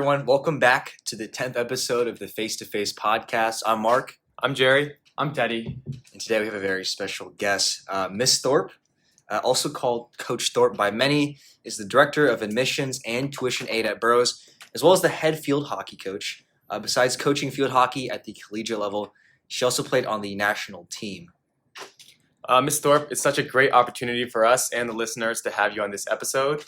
everyone. Welcome back to the 10th episode of the Face-to-Face podcast. I'm Mark. I'm Jerry. I'm Teddy. And today we have a very special guest. Miss Thorpe, also called Coach Thorpe by many, is the Director of Admissions and Tuition Aid at Burroughs, as well as the head field hockey coach. Besides coaching field hockey at the collegiate level, she also played on the national team. Ms. Thorpe, it's such a great opportunity for us and the listeners to have you on this episode.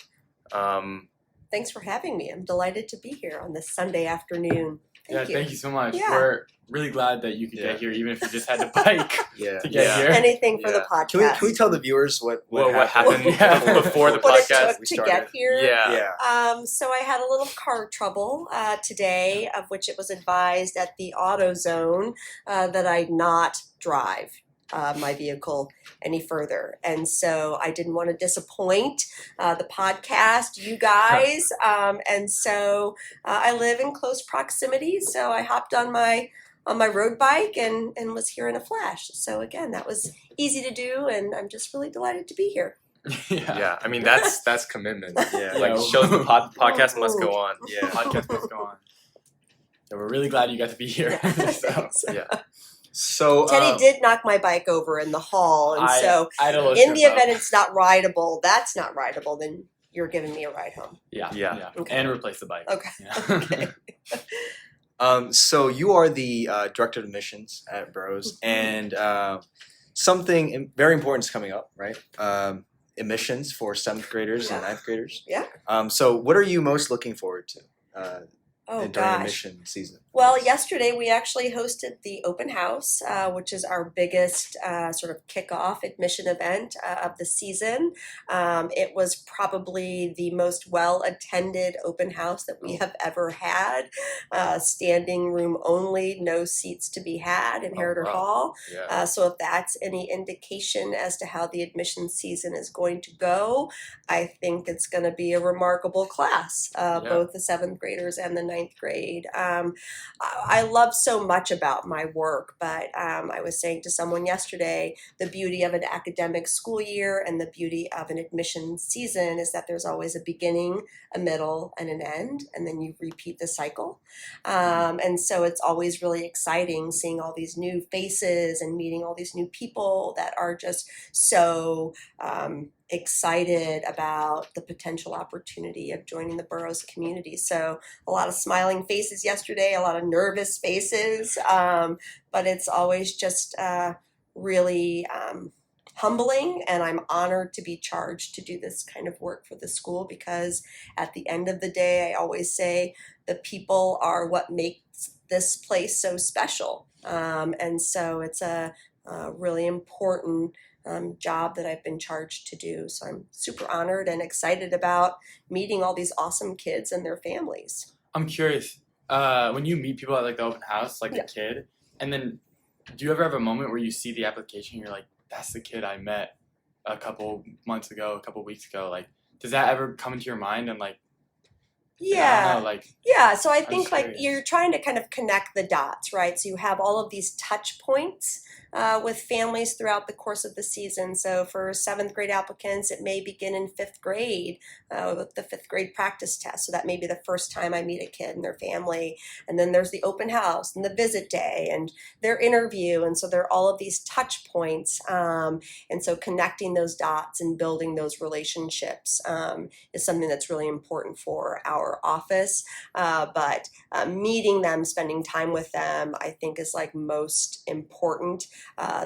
Thanks for having me. I'm delighted to be here on this Sunday afternoon. Thank you so much. Yeah. We're really glad that you could get here, even if you just had to bike to get here. Anything for the podcast. Can we tell the viewers what happened before the what podcast? it took to get here? Yeah. So I had a little car trouble today, of which it was advised at the AutoZone that I not drive my vehicle any further. And so I didn't want to disappoint the podcast, you guys. And so I live in close proximity. So I hopped on my road bike and was here in a flash. So again, that was easy to do. And I'm just really delighted to be here. Yeah. I mean, that's commitment. Yeah. Like, shows the podcast must go on. Yeah. Podcast must go on. So we're really glad you got to be here. So Teddy did knock my bike over in the hall, and so I had a little in the trip up. event it's not rideable, that's not rideable, then you're giving me a ride home. Yeah. Okay. And replace the bike. Okay. Yeah. Okay. So you are the Director of Admissions at Burroughs, and something very important is coming up, right? Admissions for 7th graders and 9th graders. Yeah. So what are you most looking forward to during Gosh. admission season? Well, yesterday we actually hosted the open house, which is our biggest sort of kickoff admission event of the season. It was probably the most well-attended open house that we have ever had. Standing room only, no seats to be had in Heriter Hall. Yeah. So if that's any indication as to how the admission season is going to go, I think it's going to be a remarkable class, both the 7th graders and the 9th grade. I love so much about my work, but I was saying to someone yesterday, the beauty of an academic school year and the beauty of an admission season is that there's always a beginning, a middle, and an end, and then you repeat the cycle. And so it's always really exciting seeing all these new faces and meeting all these new people that are just so excited about the potential opportunity of joining the Burroughs community. So a lot of smiling faces yesterday, a lot of nervous faces, but it's always just really humbling, and I'm honored to be charged to do this kind of work for the school, because at the end of the day, I always say the people are what makes this place so special. And so it's a really important job that I've been charged to do. So I'm super honored and excited about meeting all these awesome kids and their families. I'm curious, when you meet people at like the open house, like a kid, and then do you ever have a moment where you see the application and you're like, that's the kid I met a couple months ago, a couple weeks ago? Like, does that ever come into your mind and like, I don't know, so I think like you're trying to kind of connect the dots, right? So you have all of these touch points with families throughout the course of the season. So for 7th grade applicants, it may begin in 5th grade with the 5th grade practice test. So that may be the first time I meet a kid and their family. And then there's the open house and the visit day and their interview. And so there are all of these touch points. And so connecting those dots and building those relationships is something that's really important for our office. But meeting them, spending time with them, I think is like most important.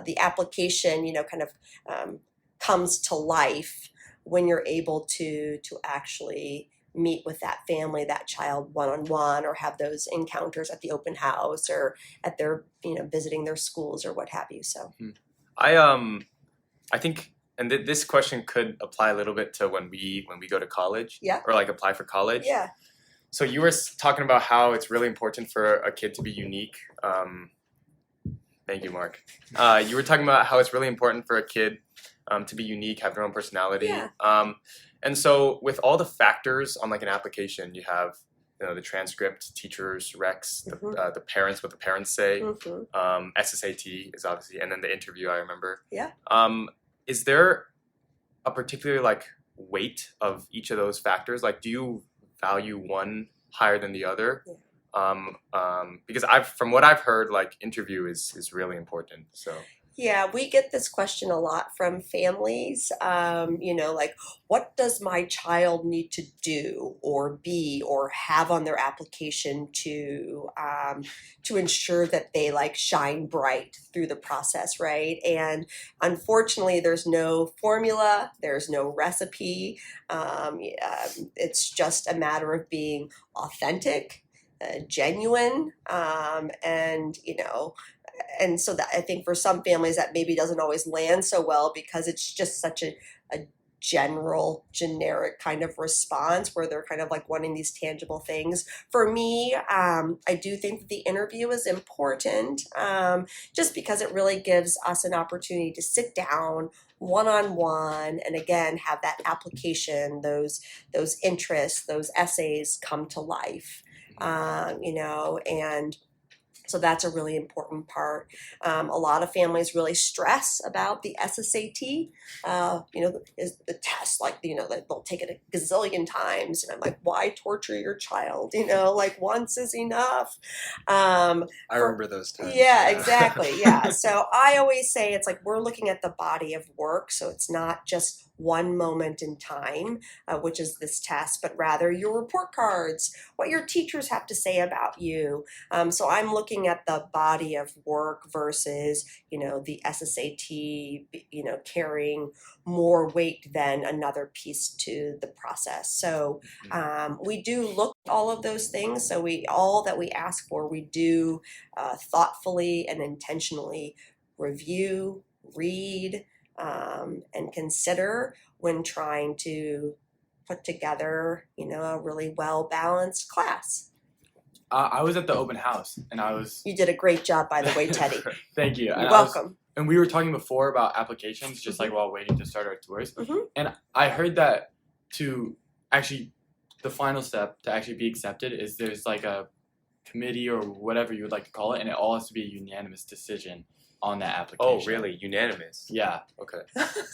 The application, kind of comes to life when you're able to actually meet with that family, that child one-on-one, or have those encounters at the open house or at their, visiting their schools or what have you. So I think, and this question could apply a little bit to when we go to college, or like apply for college. Yeah. So you were talking about how it's really important for a kid to be unique. Thank you, Mark. You were talking about how it's really important for a kid to be unique, have their own personality. Yeah. And so with all the factors on like an application, you have the transcript, teachers, recs, the parents, what the parents say, SSAT is obviously, and then the interview, I remember. Yeah. Is there a particular like weight of each of those factors? Like, do you value one higher than the other. Yeah. Because from what I've heard, like interview is really important. So Yeah, we get this question a lot from families. Like, what does my child need to do or be or have on their application to ensure that they like shine bright through the process, right? And unfortunately, there's no formula, there's no recipe. It's just a matter of being authentic, genuine, and so that I think for some families that maybe doesn't always land so well because it's just such a generic kind of response where they're kind of like wanting these tangible things. For me, I do think that the interview is important, just because it really gives us an opportunity to sit down one-on-one and again have that application, those interests, those essays come to life. And so that's a really important part. A lot of families really stress about the SSAT. Is the test like they'll take it a gazillion times, and I'm like, why torture your child? Like once is enough. I remember those times. Yeah, exactly. Yeah. So I always say it's like we're looking at the body of work, so it's not just one moment in time, which is this test, but rather your report cards, what your teachers have to say about you. So I'm looking at the body of work versus, the SSAT, carrying more weight than another piece to the process. So we do look at all of those things. So all that we ask for, we do thoughtfully and intentionally review, read, and consider when trying to put together, a really well-balanced class. I was at the open house, and You did a great job, by the way, Teddy. Thank you. You're welcome. And we were talking before about applications, just like while waiting to start our tours. Mm-hmm. And I heard that the final step to actually be accepted is there's like a committee or whatever you would like to call it, and it all has to be a unanimous decision on that application. Oh, really? Unanimous? Yeah. Okay.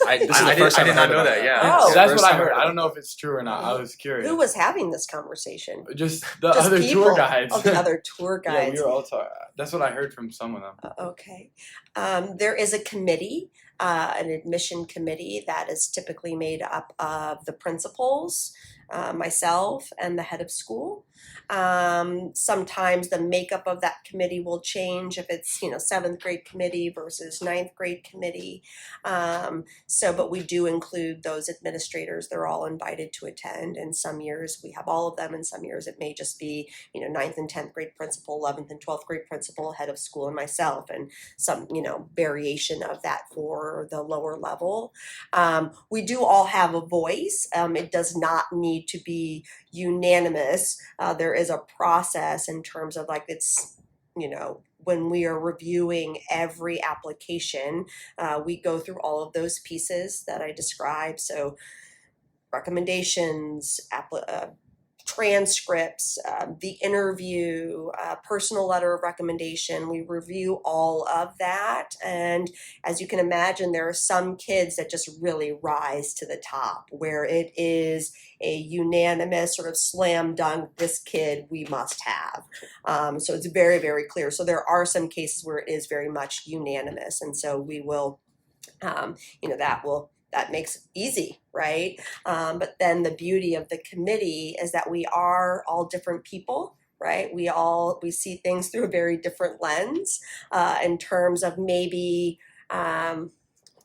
I did not know that. Yeah. Oh. That's what I heard. I don't know if it's true or not. I was curious. Who was having this conversation? Just other people. tour guides. Oh, the other tour guides. Yeah, we were all talking. That's what I heard from some of them. Okay. There is a committee, an admission committee that is typically made up of the principals, myself, and the head of school. Sometimes the makeup of that committee will change if it's, 7th grade committee versus 9th grade committee. But we do include those administrators. They're all invited to attend. And some years we have all of them, and some years it may just be, 9th and 10th grade principal, 11th and 12th grade principal, head of school, and myself, and some, variation of that for the lower level. We do all have a voice. It does not need to be unanimous. There is a process in terms of like it's, when we are reviewing every application, we go through all of those pieces that I described. So recommendations, transcripts, the interview, personal letter of recommendation. We review all of that. And as you can imagine, there are some kids that just really rise to the top where it is a unanimous sort of slam dunk, this kid we must have. So it's very, very clear. So there are some cases where it is very much unanimous. And so we will, that makes it easy, right? But then the beauty of the committee is that we are all different people, right? We see things through a very different lens in terms of maybe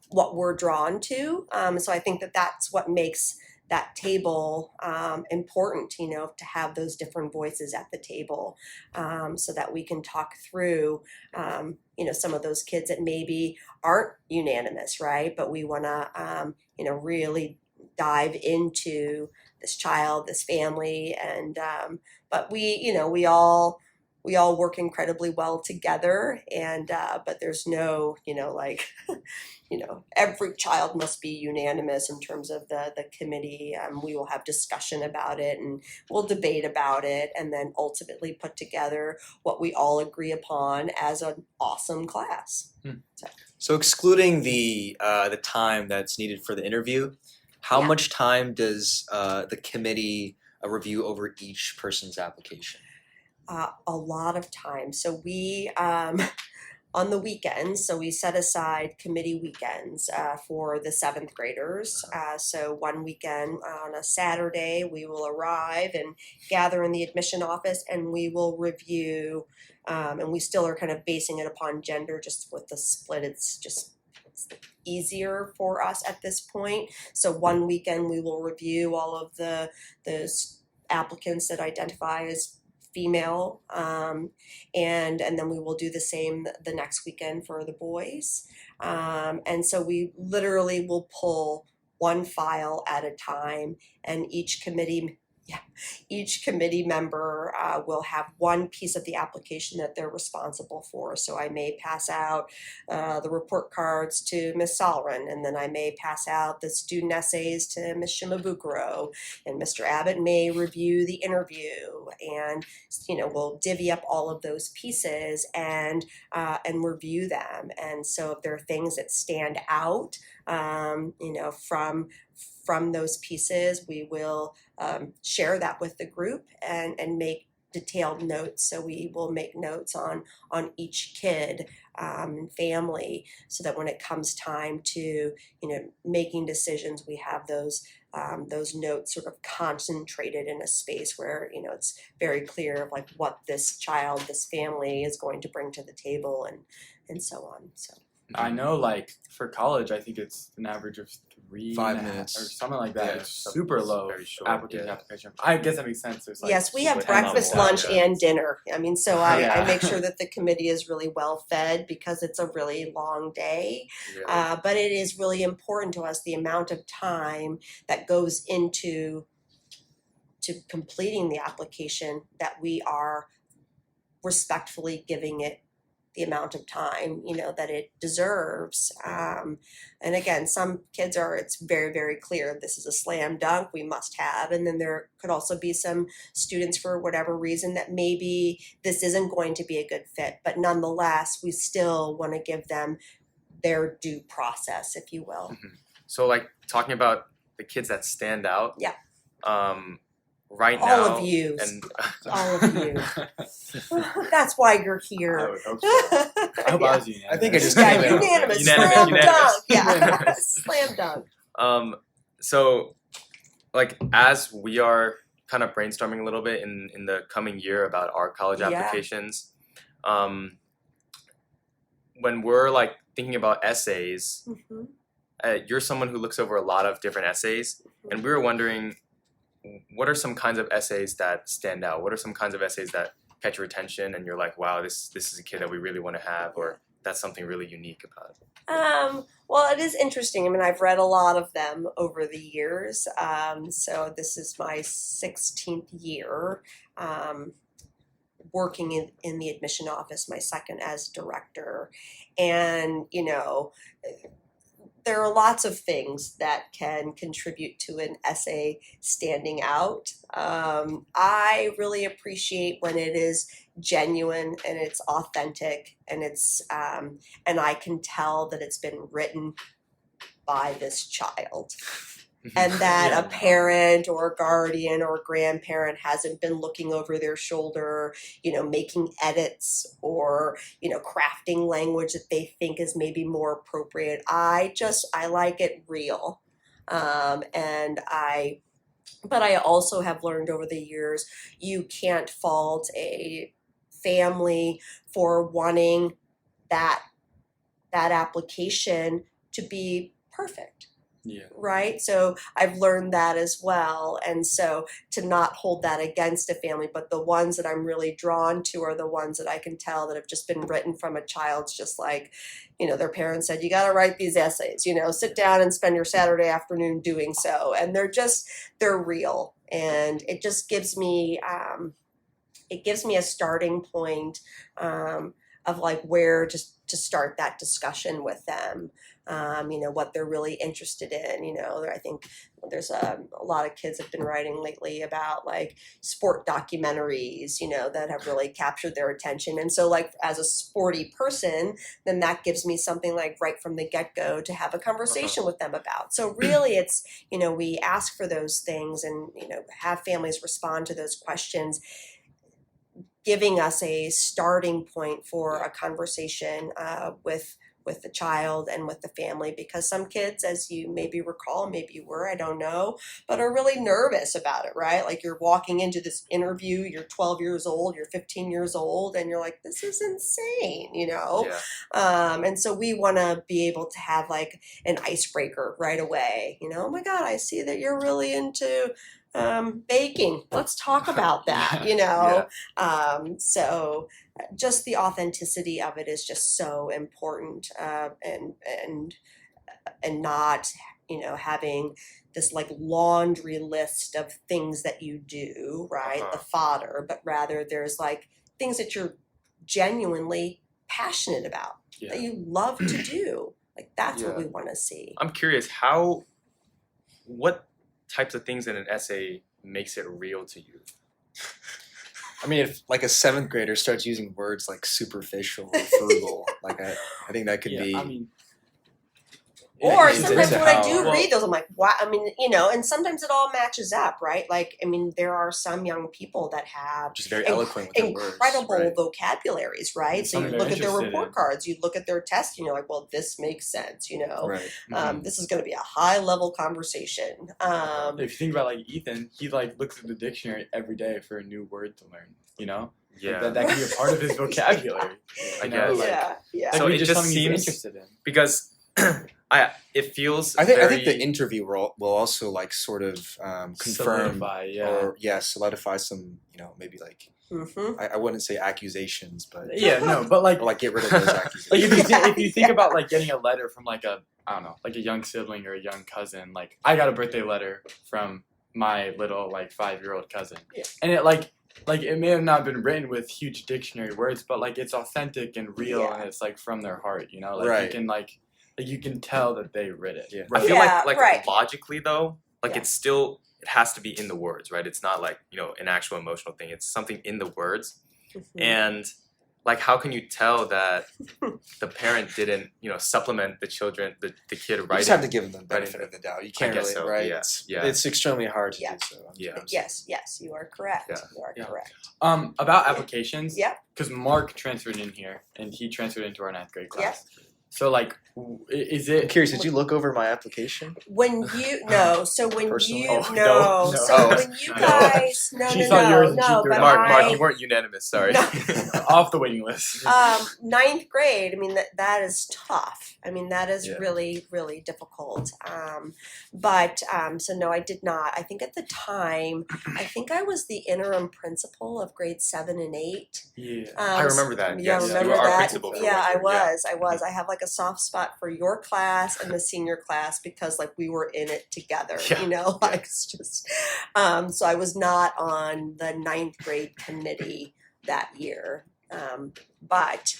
what we're drawn to. So I think that that's what makes that table important, to have those different voices at the table, so that we can talk through, some of those kids that maybe aren't unanimous, right? But we want to, really dive into this child, this family, and but we all work incredibly well together, and but there's no, every child must be unanimous in terms of the committee. We will have discussion about it, and we'll debate about it, and then ultimately put together what we all agree upon as an awesome class. So excluding the time that's needed for the interview, how much time does the committee review over each person's application? A lot of time. So we on the weekends, so we set aside committee weekends for the seventh graders. So one weekend on a Saturday, we will arrive and gather in the admission office, and we will review. And we still are kind of basing it upon gender, just with the split. It's easier for us at this point. So one weekend we will review all of the applicants that identify as female, and then we will do the same the next weekend for the boys. And so we literally will pull one file at a time, and each committee member will have one piece of the application that they're responsible for. So I may pass out the report cards to Ms. Solrin, and then I may pass out the student essays to Ms. Shimabukuro, and Mr. Abbott may review the interview, and we'll divvy up all of those pieces and review them. And so if there are things that stand out, from those pieces, we will share that with the group and make detailed notes. So we will make notes on each kid and family, so that when it comes time to making decisions, we have those notes sort of concentrated in a space where it's very clear of like what this child, this family is going to bring to the table, and so on. So I know, like for college, I think it's an average of 5 minutes or something like that. Yeah, It's super low. Very short. Application. I guess that makes sense. There's yes, we have super breakfast, animal, lunch, yeah. and dinner. I mean, so Yeah. I make sure that the committee is really well fed, because it's a really long day. Really. But it is really important to us, the amount of time that goes into completing the application, that we are respectfully giving it the amount of time that it deserves. And again, some kids it's very, very clear this is a slam dunk, we must have. And then there could also be some students, for whatever reason, that maybe this isn't going to be a good fit, but nonetheless we still want to give them their due process, if you will. Mm-hmm. So like talking about the kids that stand out. Yeah. Right All now, of you. and All of you. That's why you're I here. would hope so. I hope I was unanimous. I think I just Yeah, came in. unanimous. Unanimous, Slam unanimous. dunk. Yeah. Slam dunk. So like as we are kind of brainstorming a little bit in the coming year about our college Yeah. applications, when we're like thinking about essays, you're someone who looks over a lot of different essays, and we were wondering, what are some kinds of essays that stand out? What are some kinds of essays that catch your attention and you're like, wow, this is a kid that we really want to have, or that's something really unique about it? Well, it is interesting. I mean, I've read a lot of them over the years. So this is my 16th year working in the admission office, my second as director. And, there are lots of things that can contribute to an essay standing out. I really appreciate when it is genuine and it's authentic, and it's and I can tell that it's been written by this child, and that Yeah. a parent or a guardian or a grandparent hasn't been looking over their shoulder, making edits or, crafting language that they think is maybe more appropriate. I like it real. But I also have learned over the years, you can't fault a family for wanting that application to be perfect. Yeah. Right? So I've learned that as well. And so to not hold that against a family, but the ones that I'm really drawn to are the ones that I can tell that have just been written from a child's just like, their parents said, you got to write these essays, sit down and spend your Saturday afternoon doing so. And they're real. And it just gives me, a starting point like where just to start that discussion with them. What they're really interested in. I think there's a lot of kids have been writing lately about like sport documentaries, that have really captured their attention. And so like as a sporty person, then that gives me something like right from the get-go to have a conversation with them about. So really it's, we ask for those things and, have families respond to those questions, giving us a starting point for a conversation with the child and with the family, because some kids, as you maybe recall, maybe you were, I don't know, but are really nervous about it, right? Like you're walking into this interview, you're 12 years old, you're 15 years old, and you're like, this is insane, and so we want to be able to have like an icebreaker right away, oh my God, I see that you're really into baking. Let's talk about that, so just the authenticity of it is just so important, and not, having this like laundry list of things that you do, right? The fodder, but rather there's like things that you're genuinely passionate about, that you love to do. Like that's what we want to see. I'm curious, what types of things in an essay makes it real to you? I mean, if like a 7th grader starts using words like superficial or frugal, like I think that could be. I mean, or sometimes when I do read those, I'm like, wow. I mean, and sometimes it all matches up, right? Like, I mean, there are some young people that have just very eloquent with their words, incredible right? vocabularies, right? So you look at their report cards, you look at their tests, and you're like, well, this makes sense, Right. This is going to be a high level conversation. If you think about like Ethan, he like looks at the dictionary every day for a new word to learn, Yeah. That can be a part of his vocabulary. I guess. Yeah. So it just something he's seems interested in. because it feels. I think the interview will also like sort of confirm solidify some, maybe like I wouldn't say accusations, but but like or like get rid of those accusations. Like if you think about like getting a letter from like a like a young sibling or a young cousin, like I got a birthday letter from my little like 5-year-old cousin, and it like it may have not been written with huge dictionary words, but like it's authentic and real, and it's like from their heart, right. You can you can tell that they read it. Yeah. I feel like logically though, like it has to be in the words, right? It's not like, an actual emotional thing. It's something in the words. And like, how can you tell that the parent didn't, supplement the kid writing? You just have to give them the benefit of the doubt. You can't really, right? Yeah. It's extremely hard to do so. Yes, you are correct. You are correct. About applications. Yeah. Because Mark transferred in here, and he transferred into our 9th grade class. Yeah. So like, is it? I'm curious. Did you look over my application? When you so when Personally? you when you guys Mark, you weren't unanimous. Sorry, off the waiting list. 9th grade. I mean that is tough. I mean that is really really difficult. So no, I did not. I think at the time, I think I was the interim principal of grades 7 and 8. Yeah, I remember that. Yeah, yes, remember you were that. Our principal for I was. I have like a soft spot for your class and the senior class because like we were in it together. It's just. So I was not on the 9th grade committee that year, but.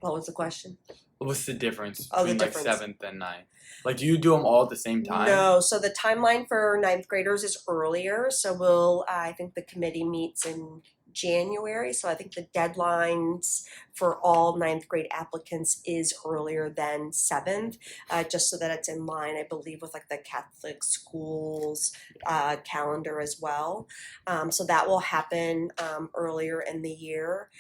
What was the question? What's the difference between like 7th and 9th? Like, do you do them all at the same time? No. So the timeline for 9th graders is earlier. So I think the committee meets in January. So I think the deadlines for all 9th grade applicants is earlier than 7th, just so that it's in line, I believe, with like the Catholic schools calendar as well. So that will happen earlier in the year.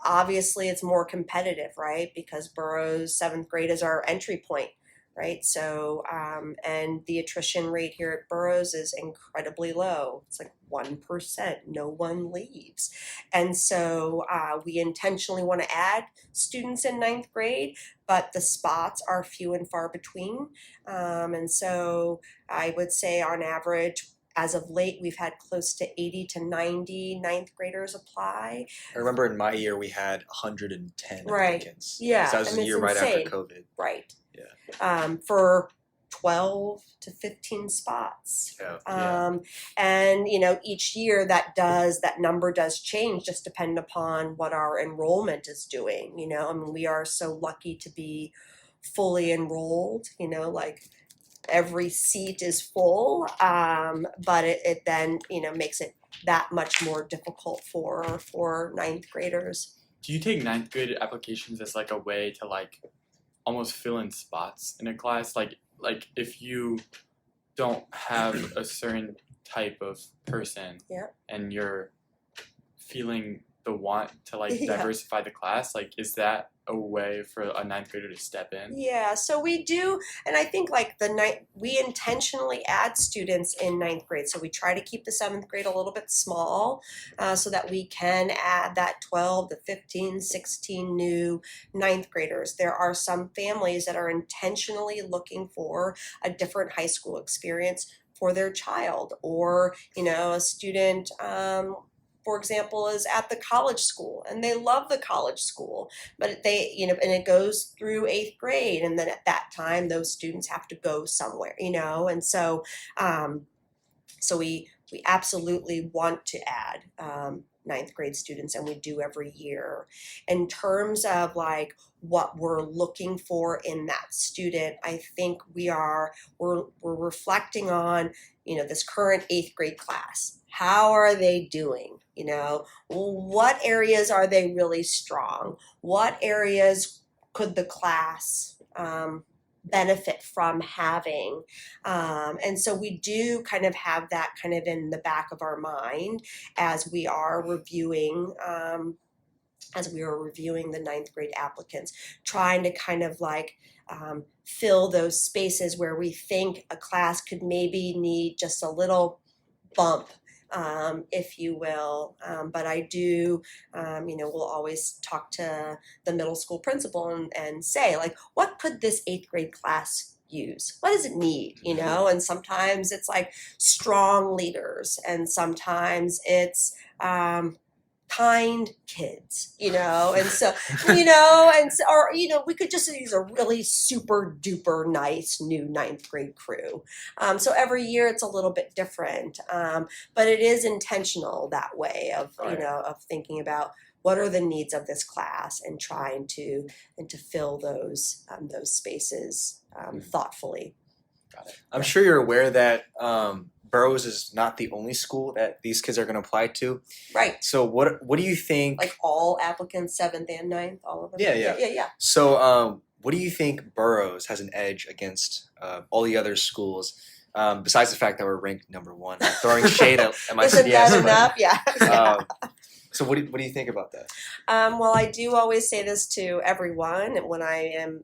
Obviously, it's more competitive, right? Because Burroughs 7th grade is our entry point. Right. So, and the attrition rate here at Burroughs is incredibly low. It's like 1%. No one leaves. And so we intentionally want to add students in 9th grade, but the spots are few and far between. And so I would say on average, as of late, we've had close to 80 to 90 9th graders apply. I remember in my year, we had 110 right. applicants. Yeah. So that was the year right after COVID. Right. Yeah. For 12 to 15 spots. Yeah. And, each year that number does change, just depending upon what our enrollment is doing. We are so lucky to be fully enrolled, like every seat is full, but it then, makes it that much more difficult for ninth graders. Do you take ninth grade applications as like a way to like almost fill in spots in a class? Like if you don't have a certain type of person and you're feeling the want to like diversify the class, like is that a way for a ninth grader to step in? Yeah, so we do, and I think like we intentionally add students in ninth grade. So we try to keep the seventh grade a little bit small so that we can add that 12 to 15, 16 new ninth graders. There are some families that are intentionally looking for a different high school experience for their child, or, a student, for example, is at the college school and they love the college school, but and it goes through 8th grade. And then at that time, those students have to go somewhere, and so, we absolutely want to add, ninth grade students, and we do every year. In terms of like what we're looking for in that student, I think we're reflecting on, this current 8th grade class. How are they doing? What areas are they really strong? What areas could the class benefit from having? And so we do kind of have that kind of in the back of our mind as we are reviewing the ninth grade applicants, trying to kind of like fill those spaces where we think a class could maybe need just a little bump, if you will. But I do, we'll always talk to the middle school principal and say, like, what could this 8th grade class use? What does it need? And sometimes it's like strong leaders, and sometimes it's kind kids, and so, or, we could just use a really super duper nice new ninth grade crew. So every year it's a little bit different, but it is intentional that way of, of thinking about what are the needs of this class and trying to fill those spaces thoughtfully. Got it. I'm sure you're aware that Burroughs is not the only school that these kids are going to apply to. Right. So what do you think? Like all applicants, 7th and 9th, all of them? Yeah. So what do you think Burroughs has an edge against all the other schools, besides the fact that we're ranked number 1? I'm throwing shade at my Isn't that enough? Yeah. So what do you think about that? Well, I do always say this to everyone when I am,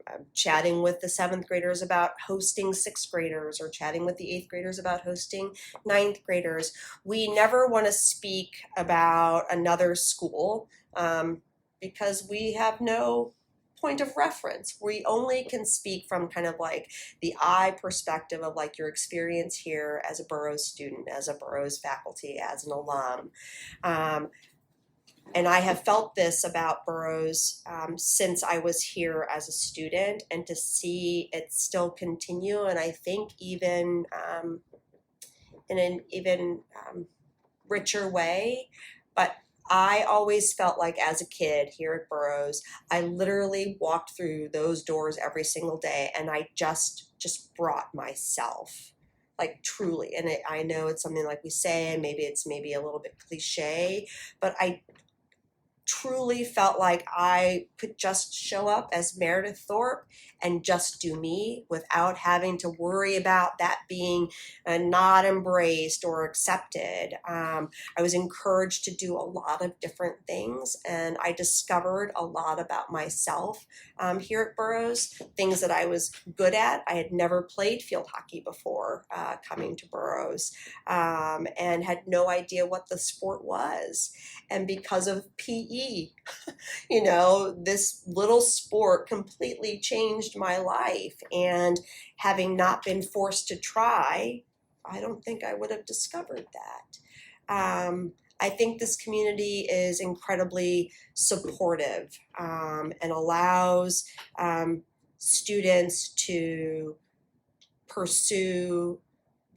I'm chatting with the 7th graders about hosting 6th graders, or chatting with the 8th graders about hosting 9th graders. We never want to speak about another school because we have no point of reference. We only can speak from kind of like the I perspective of like your experience here as a Burroughs student, as a Burroughs faculty, as an alum. And I have felt this about Burroughs since I was here as a student, and to see it still continue, and I think even in an even richer way. But I always felt like as a kid here at Burroughs, I literally walked through those doors every single day, and I just brought myself, like truly. And I know it's something like we say, and maybe it's a little bit cliche, but I truly felt like I could just show up as Meredith Thorpe and just do me without having to worry about that being not embraced or accepted. I was encouraged to do a lot of different things, and I discovered a lot about myself here at Burroughs, things that I was good at. I had never played field hockey before coming to Burroughs, and had no idea what the sport was. And because of PE, this little sport completely changed my life. And having not been forced to try, I don't think I would have discovered that. I think this community is incredibly supportive and allows students to pursue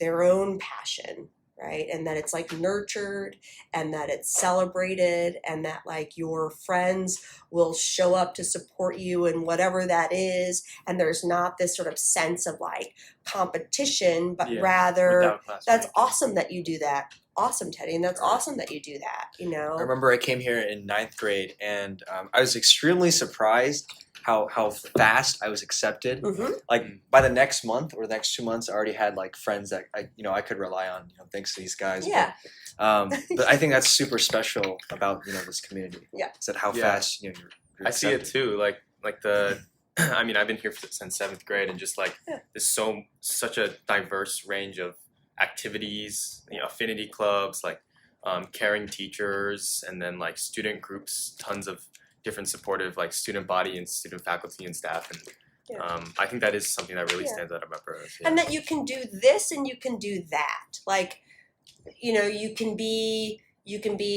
their own passion, right? And that it's like nurtured and that it's celebrated and that like your friends will show up to support you in whatever that is. And there's not this sort of sense of like competition, but rather that's awesome that you do that. Awesome, Teddy. And that's awesome that you do that, you know? I remember I came here in 9th grade and I was extremely surprised how fast I was accepted. Like by the next month or the next 2 months, I already had like friends that I could rely on. Thanks to these guys. Yeah. But I think that's super special about this community. Yeah. Is that how fast you're I see it too. Like the. I mean, I've been here since 7th grade, and just like there's such a diverse range of activities. Affinity clubs, like caring teachers, and then like student groups. Tons of different supportive like student body and student faculty and staff, and I think that is something that really stands out about Burroughs. And that you can do this and you can do that. Like, you can be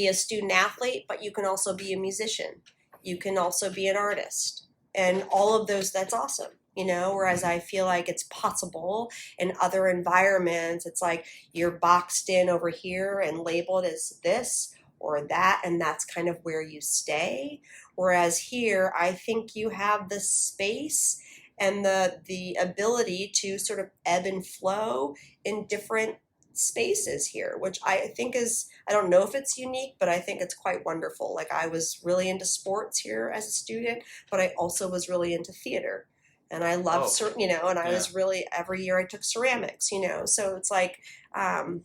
a student athlete, but you can also be a musician. You can also be an artist, and all of those. That's awesome. Whereas I feel like it's possible in other environments. It's like you're boxed in over here and labeled as this or that, and that's kind of where you stay. Whereas here, I think you have the space and the ability to sort of ebb and flow in different spaces here, which I think is, I don't know if it's unique, but I think it's quite wonderful. Like I was really into sports here as a student, but I also was really into theater. And I loved, and I was really, every year I took ceramics, so it's like, and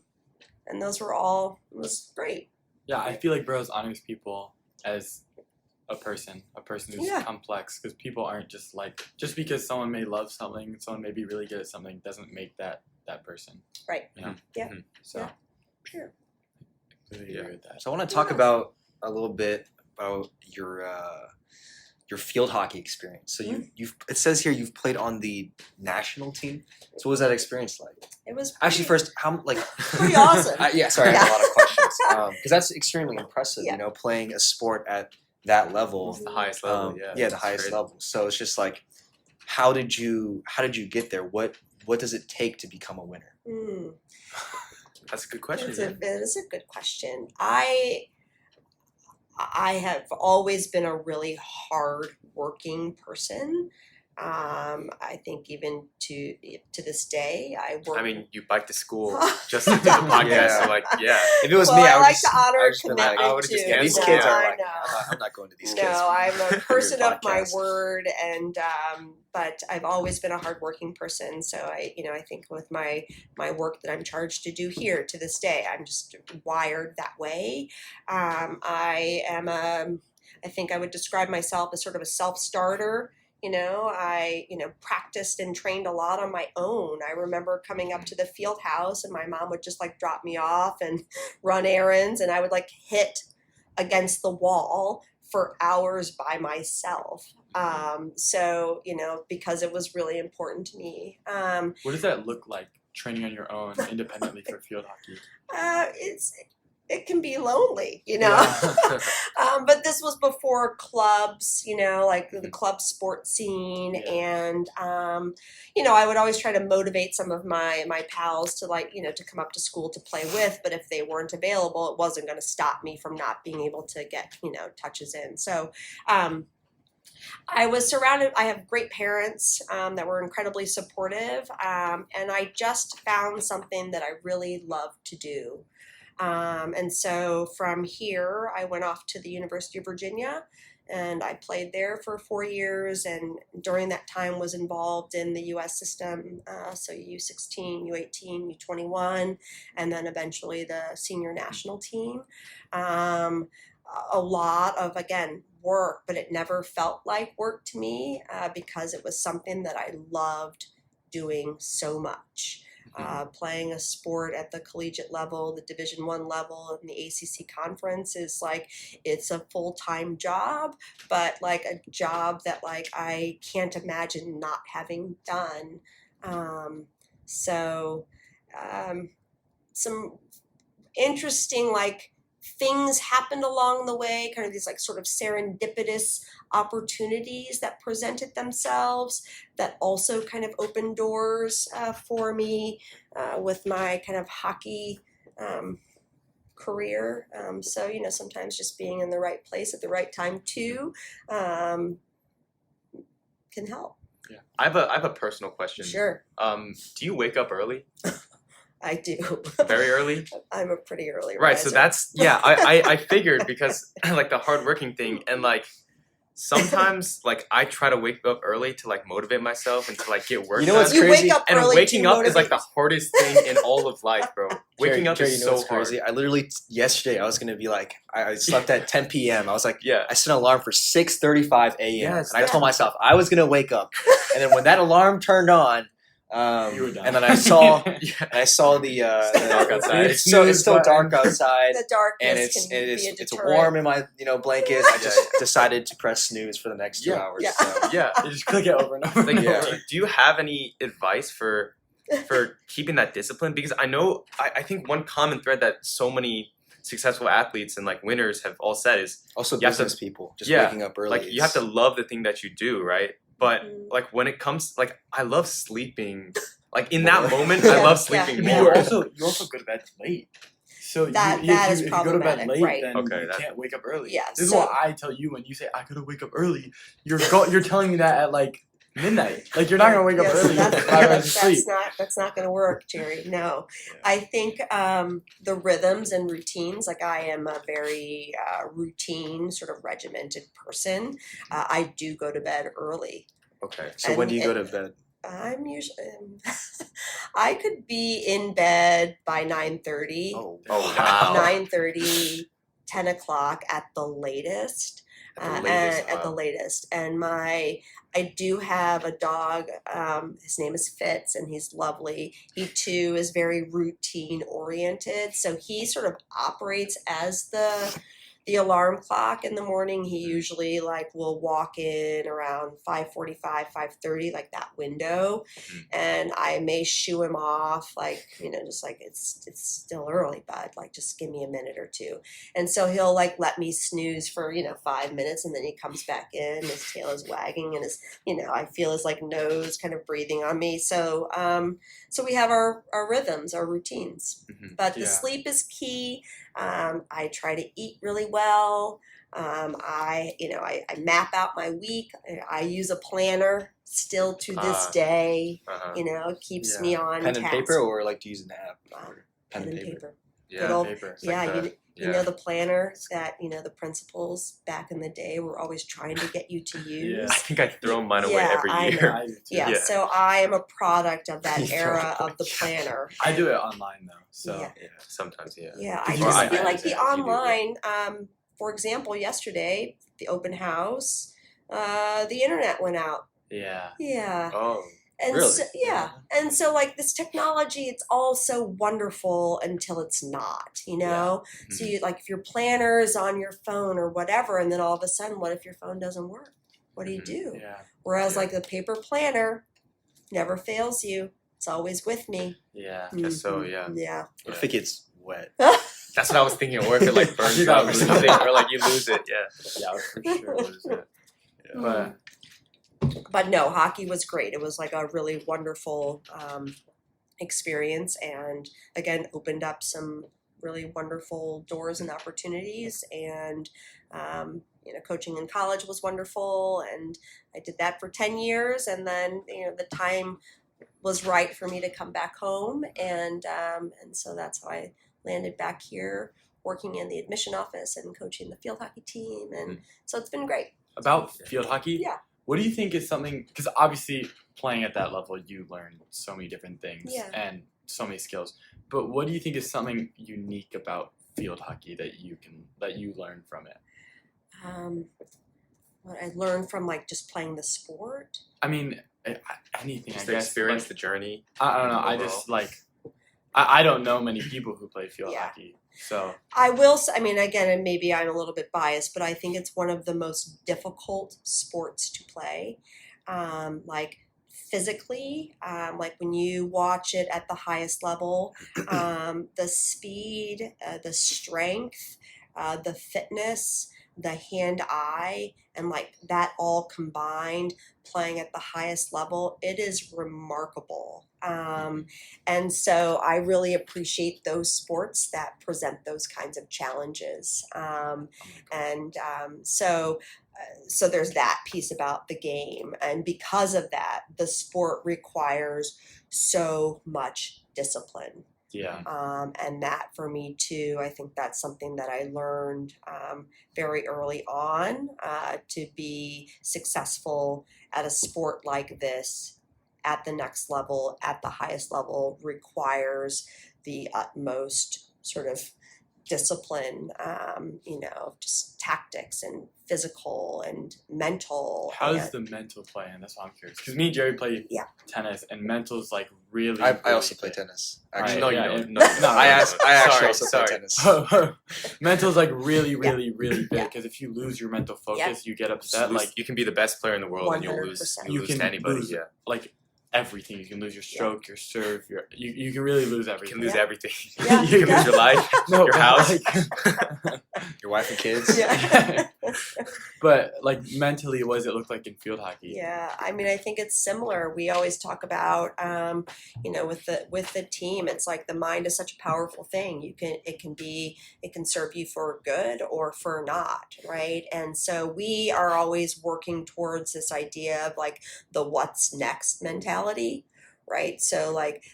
those were all, it was great. Yeah, I feel like Burroughs honors people as a person who's complex, because people aren't just because someone may love something, someone may be really good at something, doesn't make that person. Right. Yeah. Yeah. So. Sure. Really agree with that. So I want to talk about a little bit about your field hockey experience. So it says here you've played on the national team. So what was that experience like? It was actually first pretty awesome. Sorry, I have a lot of questions because that's extremely impressive. Playing a sport at that level, the highest level. The highest level. So it's just like, how did you get there? What does it take to become a winner? That's a good question. It is a good question. I have always been a really hard-working person. I think even to this day, I work. I mean, you bike to school just to do the podcast. So If it was me, I would like just, to honor I would just been commitment like, I would have just. too. These No, kids are I like, know. I'm not going to these kids. No, I'm a person of my podcast. word, and but I've always been a hardworking person. So I think with my work that I'm charged to do here to this day, I'm just wired that way. I think I would describe myself as sort of a self-starter. I practiced and trained a lot on my own. I remember coming up to the field house and my mom would just like drop me off and run errands, and I would like hit against the wall for hours by myself. So, because it was really important to me. What does that look like, training on your own independently for field hockey? It can be lonely, but this was before clubs, like the club sports scene. And, I would always try to motivate some of my pals to to come up to school to play with. But if they weren't available, it wasn't going to stop me from not being able to get, touches in. So, I was surrounded, I have great parents that were incredibly supportive. And I just found something that I really love to do. And so from here, I went off to the University of Virginia, and I played there for 4 years. And during that time was involved in the U.S. system, so U16, U18, U21, and then eventually the senior national team. A lot of, again, work, but it never felt like work to me because it was something that I loved doing so much. Playing a sport at the collegiate level, the Division I level, and the ACC conference is like, it's a full-time job, but like a job that like I can't imagine not having done. Some interesting like things happened along the way, kind of these like sort of serendipitous opportunities that presented themselves that also kind of opened doors for me with my kind of hockey career. So, sometimes just being in the right place at the right time too can help. Yeah. I have a personal question. Sure. Do you wake up early? I do. Very early? I'm a pretty early Right, riser. so that's, I figured because, like, the hardworking thing, and, like, sometimes, like, I try to wake up early to, like, motivate myself and to, like, get work You know done. what's you crazy? wake up And early waking to up is, like, motivate. the hardest thing in all of life, bro. Waking up Jerry, is you know so what's hard. crazy? I literally, yesterday, I was going to be like, I slept at 10 p.m. I was like, Yeah. I set an alarm for 6:35 a.m. Yes, and I told myself I was going to wake up. And then when that alarm turned on, You were done. and then I saw the dark outside. It's still dark outside, The darkness and can be a it's deterrent. warm in my blankets. I just decided to press snooze for the next 2 Yeah. hours. Yeah. So. Yeah. You just click it over and over. Like, and Yeah. over. do you have any advice for keeping that discipline? Because I know, I think one common thread that so many successful athletes and, like, winners have all said is, Also, You have to- business people just yeah, waking up early. like, you have to love the thing that you do, right? But, Mhm. like, when it comes, like, I love sleeping. Like, in that More. moment, Yeah, I love yeah. sleeping I mean, more. you also go to bed late. So That if is you go to bed problematic, late, right. then Okay, you that- can't wake up early. Yeah, This is so- what I tell you when you say I gotta wake up early. You're telling me that at like midnight. Like you're not gonna wake up Yes, early. You that's, get 5 hours of sleep. that's not going to work, Jerry. No, Yeah. I think the rhythms and routines. Like I am a very routine, sort of regimented person. I do go to bed early. Okay. So when and do you it- go to bed? I'm usually. I could be in bed by 9:30. Oh, Oh, wow. 9:30, 10 o'clock at the latest. At the latest, At the wow. latest. And I do have a dog. His name is Fitz, and he's lovely. He too is very routine oriented, so he sort of operates as the alarm clock in the morning. He usually will walk in around 5:45, 5:30, like that window, and I may shoo him off, just like it's still early, bud. Like just give me a minute or two, and so he'll let me snooze for 5 minutes, and then he comes back in. His tail is wagging, and his I feel his nose kind of breathing on me. So so we have our rhythms, our routines, but the Yeah. sleep is key. I try to eat really well. I map out my week. I use a planner still to this day. Uh-huh. It keeps me on pen and task. paper, or to use an app? Pen and paper. Yeah. Good old- Paper. Yeah, like you know the planner that the principals back in the day were always trying to get you to use. I think I throw mine away Yeah, every I year. know. I do too. Yeah, Yeah. so I am a product of that You throw era it of the planner. I do it online though. So Yeah. Yeah, sometimes, yeah. Yeah, Did I you- just I- feel I like the understand. You do, online, for example, yesterday, the open house, the internet went out. yeah. Yeah. Oh, And Really? so, yeah. And so this technology, it's all so wonderful until it's not, So you if your planner is on your phone or whatever, and then all of a sudden, what if your phone doesn't work? What do you do? Yeah. Whereas Yeah. the paper planner never fails you. It's always with me. Yeah. guess so, Mhm. yeah. Yeah. What if it gets wet? That's what I was thinking, or if it burns Dude, up or that was- something, or you lose it, yeah. Yeah, I would for sure lose it. But But no, hockey was great. It was a really wonderful experience, and again opened up some really wonderful doors and opportunities. And coaching in college was wonderful, and I did that for 10 years. And then the time was right for me to come back home, and so that's how I landed back here, working in the admission office and coaching the field hockey team. And so it's been great. about field hockey, Yeah. what do you think is something? Because obviously, playing at that level, you learn so many different things Yeah. and so many skills. But what do you think is something unique about field hockey that you learn from it? What I learned from just playing the sport. I mean, anything. Just I to guess. experience Like, the journey. I don't know. I just I don't know many people who play field Yeah. hockey. So I will say, again, and maybe I'm a little bit biased, but I think it's one of the most difficult sports to play. Physically, when you watch it at the highest level, the speed, the strength, the fitness, the hand-eye and like that all combined, playing at the highest level, it is remarkable. And so I really appreciate those sports that present those kinds of challenges. So there's that piece about the game, and because of that, the sport requires so much discipline. Yeah. And that for me too, I think that's something that I learned very early on to be successful at a sport like this at the next level, at the highest level, requires the utmost sort of discipline, just tactics and physical and mental. How does the mental play in? That's what I'm curious. Because me and Jerry play tennis, and mental's like really. I really also play big. tennis. Right, Actually, No, you yeah, don't. no, I actually also sorry. play tennis. mental's like really, really, really big. Yeah. Because if you lose your mental focus, you get upset. Lose- Like you can be the best player in the world and you'll 100%. lose. you You'll lose can to anybody. lose Yeah, like everything. You can lose your stroke, your serve. You can really lose you everything. can lose Yeah. everything. Yeah. You can lose your life, No, your but, house. like- Your wife and kids. Yeah. but like mentally, what does it look like in field hockey? Yeah, I mean, I think it's similar. We always talk about, with the team, it's like the mind is such a powerful thing. It can serve you for good or for not, right? And so we are always working towards this idea of like the what's next mentality, right? So like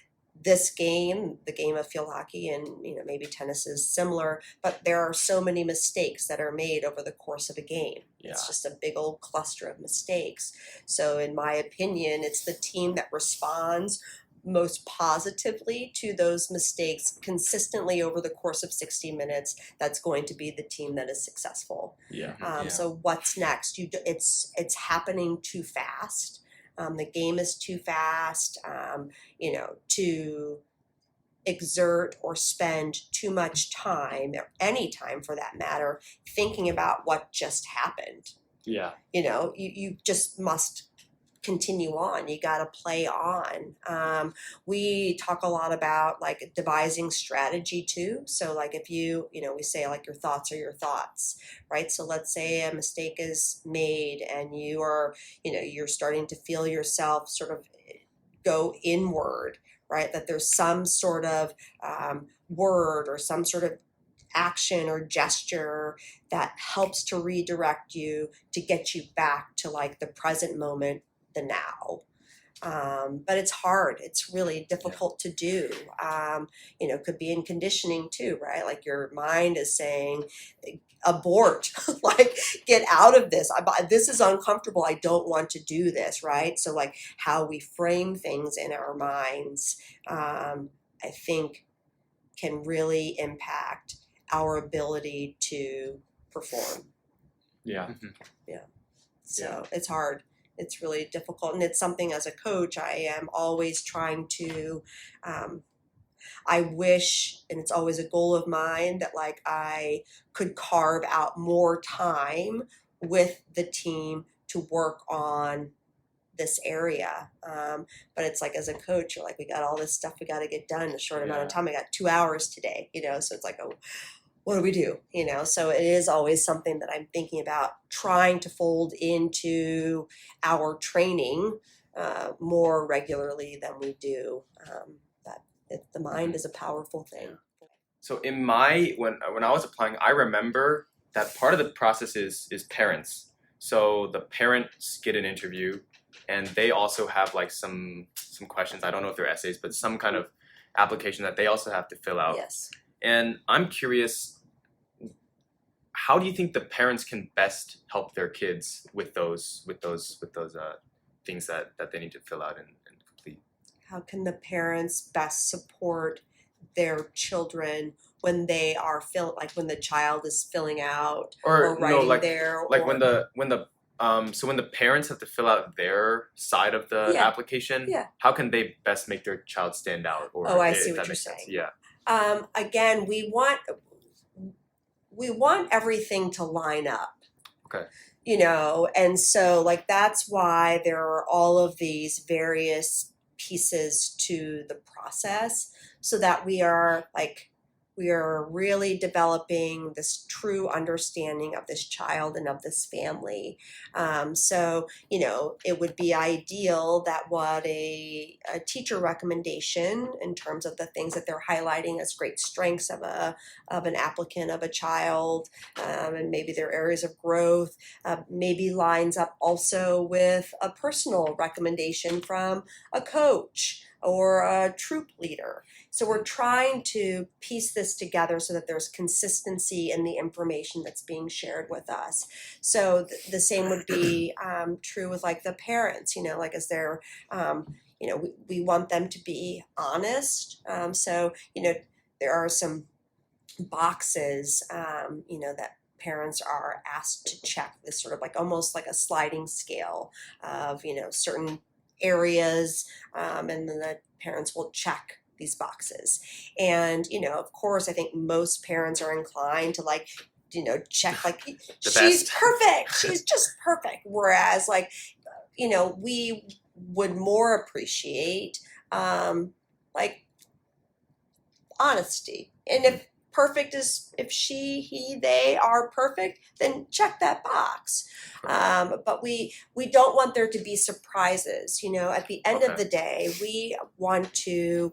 this game, the game of field hockey, and maybe tennis is similar, but there are so many mistakes that are made over the course of a game. It's just a big old cluster of mistakes. So in my opinion, it's the team that responds most positively to those mistakes consistently over the course of 60 minutes that's going to be the team that is successful. Yeah. So what's next? It's happening too fast. The game is too fast, to exert or spend too much time, or any time for that matter, thinking about what just happened. Yeah. You just must continue on. You got to play on. We talk a lot about like devising strategy too. So like if we say like your thoughts are your thoughts, right? So let's say a mistake is made and you are, you're starting to feel yourself sort of go inward, right? That there's some sort of word or some sort of action or gesture that helps to redirect you to get you back to like the present moment, the now. But it's hard. It's really difficult to do. Could be in conditioning too, right? Like your mind is saying, abort, like get out of this. This is uncomfortable. I don't want to do this, right? So like how we frame things in our minds, I think can really impact our ability to perform. Yeah. So it's hard. It's really difficult, and it's something as a coach I am always trying to I wish, and it's always a goal of mine, that like I could carve out more time with the team to work on this area. But it's like as a coach, you're like, we got all this stuff we got to get done in a short amount of time. I got 2 hours today, so it's like, oh, what do we do? So it is always something that I'm thinking about trying to fold into our training more regularly than we do. The mind is a powerful thing. So when I was applying, I remember that part of the process is parents. So the parents get an interview, and they also have like some questions. I don't know if they're essays, but some kind of application that they also have to fill out. Yes. And I'm curious, how do you think the parents can best help their kids with those things that they need to fill out and complete? How can the parents best support their children when they are when the child is filling out or writing when the parents have to fill out their side of the application, how can they best make their child stand out? Or I see what you're saying. Yeah. Again, we want everything to line up. Okay. And so like that's why there are all of these various pieces to the process, so that we are like We are really developing this true understanding of this child and of this family. So, it would be ideal that what a teacher recommendation in terms of the things that they're highlighting as great strengths of an applicant, of a child, and maybe their areas of growth, maybe lines up also with a personal recommendation from a coach or a troop leader. So we're trying to piece this together so that there's consistency in the information that's being shared with us. So the same would be true with like the parents, like as they're, we want them to be honest. So, there are some boxes, that parents are asked to check, this sort of like almost like a sliding scale of, certain areas, and then the parents will check these boxes. And, of course, I think most parents are inclined to check like she's perfect. She's just perfect. Whereas we would more appreciate honesty. And if perfect is, if she, he, they are perfect, then check that box. But we don't want there to be surprises. At the end of the day, we want to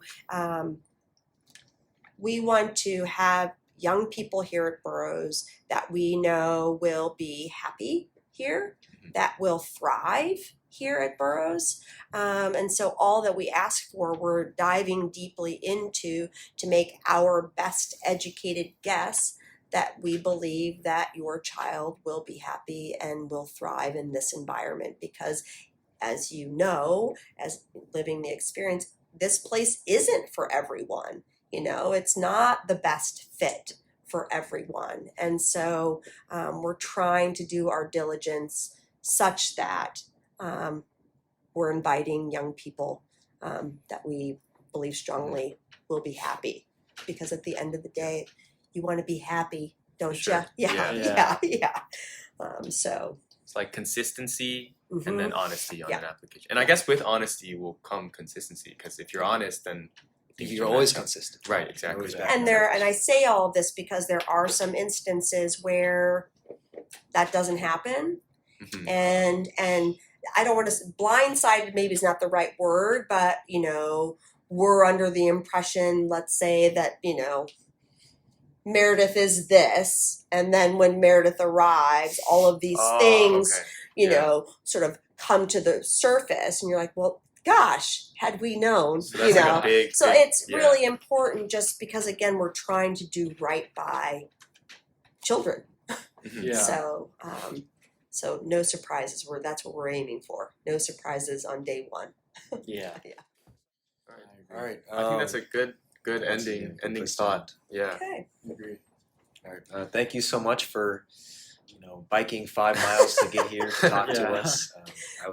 have young people here at Burroughs that we know will be happy here, that will thrive here at Burroughs. And so all that we ask for, we're diving deeply into to make our best educated guess that we believe that your child will be happy and will thrive in this environment. Because as you know, as living the experience, this place isn't for everyone. It's not the best fit for everyone. And so we're trying to do our diligence such that we're inviting young people that we believe strongly will be happy. Because at the end of the day, you want to be happy, don't you? Yeah. So it's like consistency and then honesty on an application. And I guess with honesty will come consistency, because if you're honest, then you're always consistent. Right, exactly. And I say all of this because there are some instances where that doesn't happen. And I don't want to, blindsided maybe is not the right word, but, we're under the impression, let's say that, Meredith is this, and then when Meredith arrives, all of these things, sort of come to the surface, and you're like, well, gosh, had we known, so it's really important, just because, again, we're trying to do right by children. So no surprises. That's what we're aiming for. No surprises on day one. Yeah. All right. I think that's a good ending thought. Yeah. Okay. Agree. All right. Thank you so much for biking 5 miles to get here to talk to us.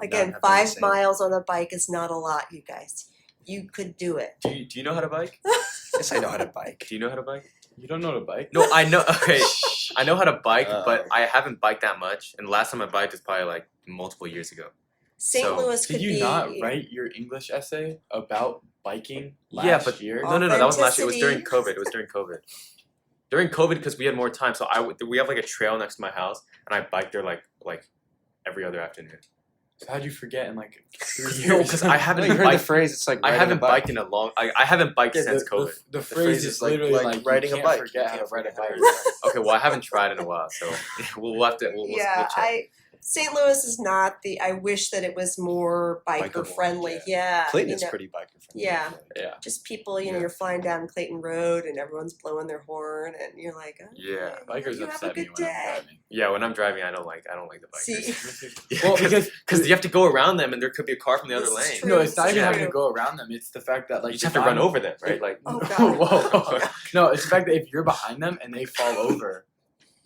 Again, 5 miles on a bike is not a lot, you guys. You could do it. Do you know how to bike? Yes, I know how to bike. Do you know how to bike? You don't know how to bike? No, I know. Okay, I know how to bike, but I haven't biked that much. And the last time I biked was probably like multiple years ago. St. Louis could be. Did you not write your English essay about biking last year? No, that wasn't last year. It was during COVID. During COVID, because we had more time. So we have like a trail next to my house, and I biked there like every other afternoon. So how'd you forget in like 3 years? No, because I haven't heard the phrase. It's like I haven't biked in a long. I haven't biked since COVID. The phrase is literally like riding a bike. Forget how to ride a bike. Okay, well I haven't tried in a while, so we'll have to. We'll check. St. Louis is not the. I wish that it was more biker friendly. Yeah, Clayton is pretty biker friendly. Yeah, Just people. You're flying down Clayton Road and everyone's blowing their horn, and you're like, oh, yeah, bikers upset me when I'm driving. Yeah, when I'm driving, I don't like the bikers. See? Well, because you have to go around them, and there could be a car from the other lane. True. No, it's not even having to go around them. It's the fact that You just have to run over them, right? Like, oh god, whoa. No, it's the fact that if you're behind them and they fall over,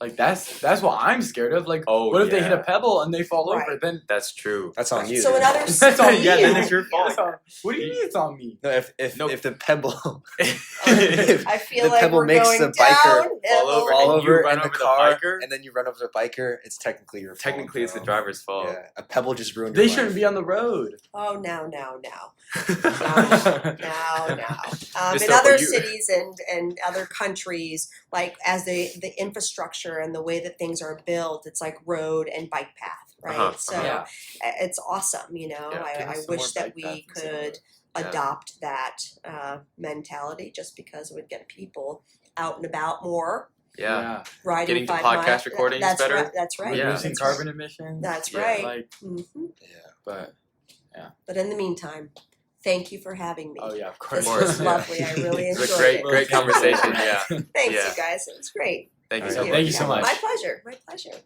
Like that's what I'm scared of. Like, Oh, what if they hit a yeah. pebble and they fall Right. over? Then That's true. That's on you. So in dude. other that's on me. Yeah, then it's your fault. That's on- what do you mean it's on me? No, if No. if the pebble If I feel the like pebble we're makes going the biker downhill. fall and you over run in the over the car, biker? and then you run over the biker, it's technically your fault. Technically, it's the bro. driver's fault. Yeah, a pebble just ruined They your shouldn't be on the road. Oh, now. Yeah. In So other you- cities and other countries, like as the infrastructure and the way that things are built, it's like road and bike path, right? Uh-huh, So Yeah. it's awesome, you know. Yeah, give us I some wish more that bike we paths in could Yeah. adopt that mentality, just because it would get people out and about more, Yeah. riding Getting to 5 podcast miles. recordings That's better. Right, that's right. Reducing Yeah. That's carbon right. emissions. That's Yeah. right. Like, hmm Yeah. but But in the meantime, thank you for having me. oh yeah, of course. This was lovely. I really It's enjoyed a great, it. great conversation. Yeah. Thanks, Yeah. you guys. It was great. Thank you All so right. much. Thank you so much. My pleasure. My pleasure.